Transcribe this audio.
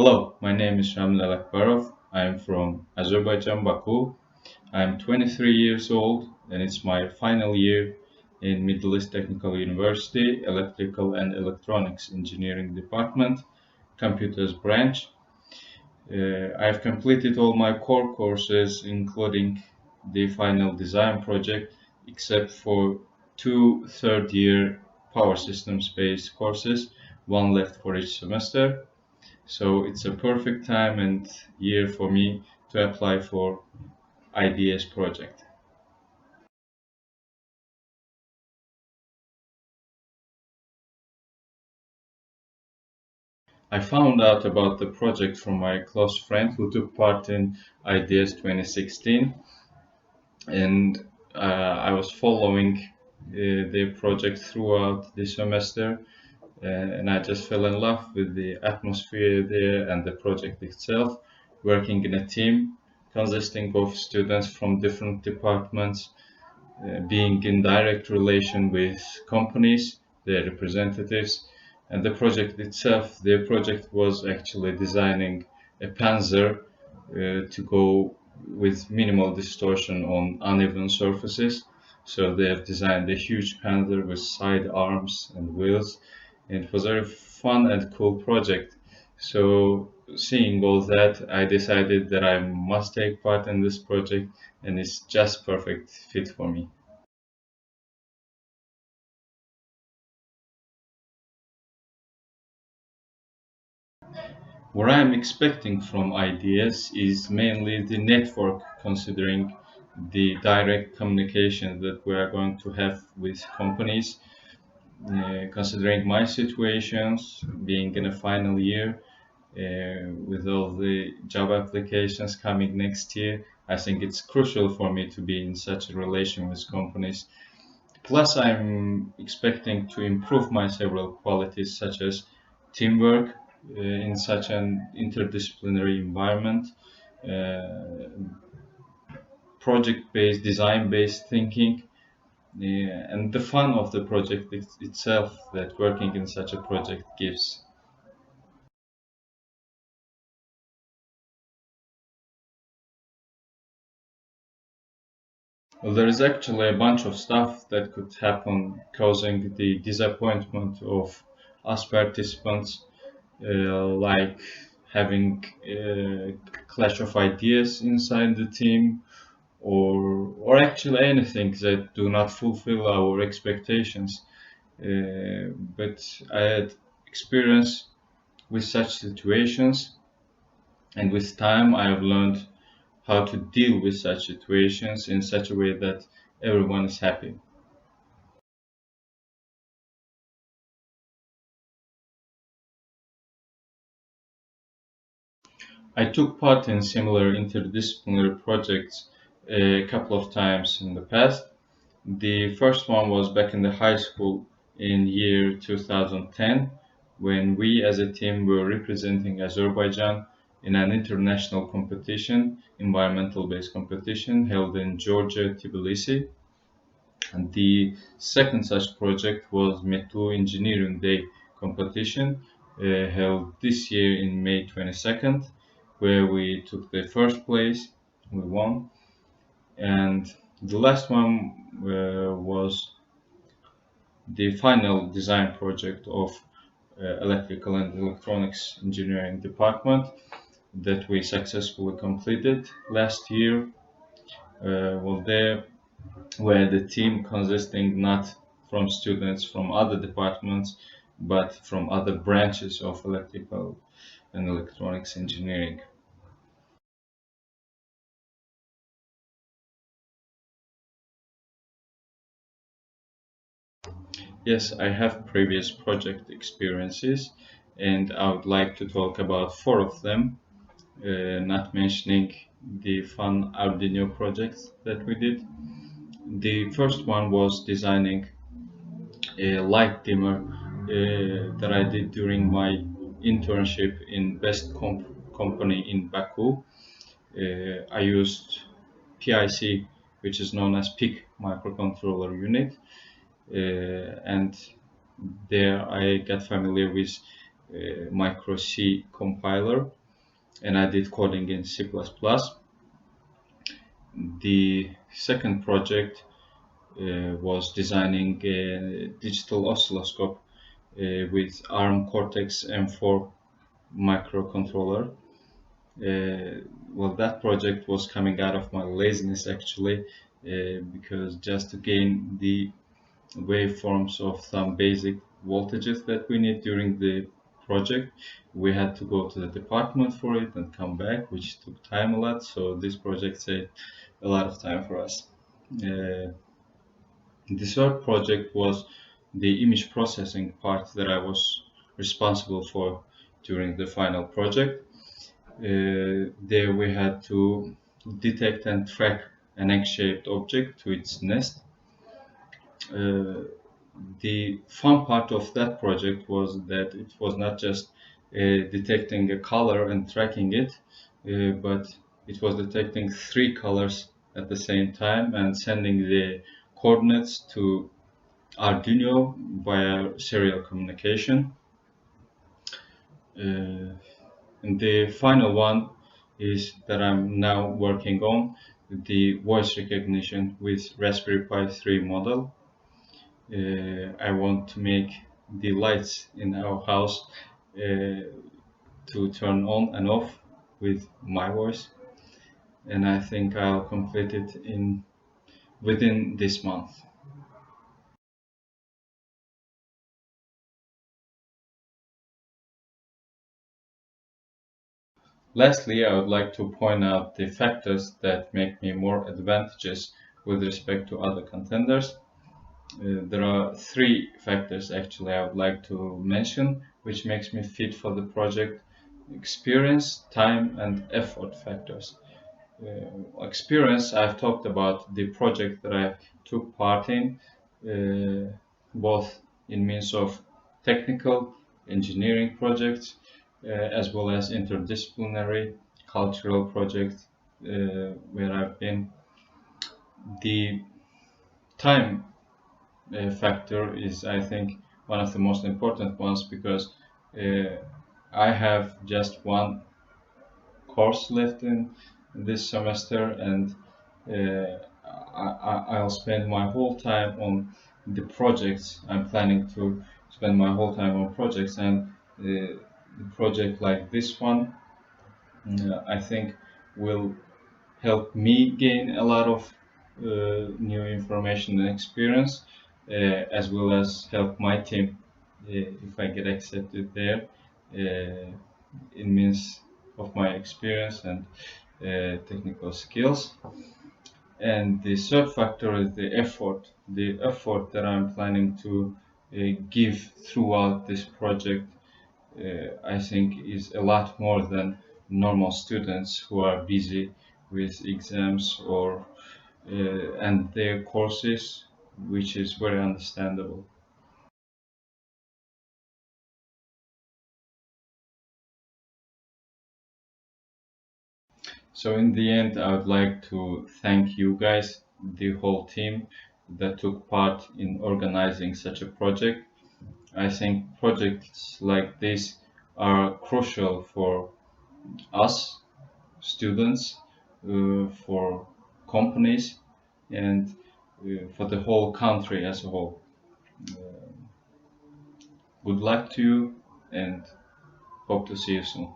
Hello, my name is Shamil Alakbarov. I'm from Azerbaijan, Baku. I'm 23 years old and it's my final year in Middle East Technical University, Electrical and Electronics Engineering Department, Computers branch. I've completed all my core courses, including the final design project, except for two third-year power systems based courses, one left for each semester. So it's a perfect time and year for me to apply for IDS project. I found out about the project from my close friend who took part in IDS 2016, and I was following their project throughout the semester, and I just fell in love with the atmosphere there and the project itself, working in a team consisting of students from different departments, being in direct relation with companies, their representatives, and the project itself. Their project was actually designing a Panzer to go with minimal distortion on uneven surfaces. So they have designed a huge Panzer with side arms and wheels, and it was a very fun and cool project. So seeing all that, I decided that I must take part in this project, and it's just perfect fit for me. What I'm expecting from IDS is mainly the network, considering the direct communication that we are going to have with companies. Considering my situations, being in a final year, with all the job applications coming next year, I think it's crucial for me to be in such a relation with companies. Plus, I'm expecting to improve my several qualities such as teamwork in such an interdisciplinary environment, uh, project-based, design-based thinking, and the fun of the project itself that working in such a project gives. Well, there is actually a bunch of stuff that could happen, causing the disappointment of us participants, like having a clash of ideas inside the team, or actually anything that do not fulfill our expectations. But I had experience with such situations, and with time I have learned how to deal with such situations in such a way that everyone is happy. I took part in similar interdisciplinary projects a couple of times in the past. The first one was back in the high school in year 2010, when we as a team were representing Azerbaijan in an international competition, environmental based competition held in Georgia, Tbilisi. And the second such project was Metu Engineering Day competition held this year in May 22nd, where we took the first place, we won. And the last one was the final design project of electrical and electronics engineering department that we successfully completed last year. Well, there where the team consisting not from students from other departments but from other branches of electrical and electronics engineering. Yes, I have previous project experiences and I would like to talk about four of them, not mentioning the fun Arduino projects that we did. The first one was designing a light dimmer that I did during my internship in Best Company in Baku. I used PIC, which is known as PIC microcontroller unit, and there I got familiar with micro C compiler, and I did coding in C++. The second project was designing a digital oscilloscope with ARM Cortex M4 microcontroller. Well, that project was coming out of my laziness actually, because just to gain the waveforms of some basic voltages that we need during the project, we had to go to the department for it and come back, which took time a lot. So this project saved a lot of time for us. The third project was the image processing part that I was responsible for during the final project. There we had to detect and track an egg-shaped object to its nest. The fun part of that project was that it was not just detecting a color and tracking it, but it was detecting three colors at the same time and sending the coordinates to Arduino via serial communication. And the final one is that I'm now working on the voice recognition with Raspberry Pi 3 model. I want to make the lights in our house to turn on and off with my voice, and I think I'll complete it in within this month. Lastly, I would like to point out the factors that make me more advantageous with respect to other contenders. There are three factors actually I would like to mention which makes me fit for the project: experience, time, and effort factors. Experience, I've talked about the project that I took part in, both in means of technical engineering projects as well as interdisciplinary cultural projects where I've been. The time factor is, I think, one of the most important ones because I have just one course left in this semester, and I'll spend my whole time on the projects. I'm planning to spend my whole time on projects, and the project like this one, I think, will help me gain a lot of new information and experience, as well as help my team if I get accepted there. It means of my experience and technical skills. And the third factor is the effort. The effort that I'm planning to give throughout this project, I think, is a lot more than normal students who are busy with exams or and their courses, which is very understandable. So in the end, I would like to thank you guys, the whole team that took part in organizing such a project. I think projects like this are crucial for us students, for companies, and for the whole country as a whole. Good luck to you, and hope to see you soon.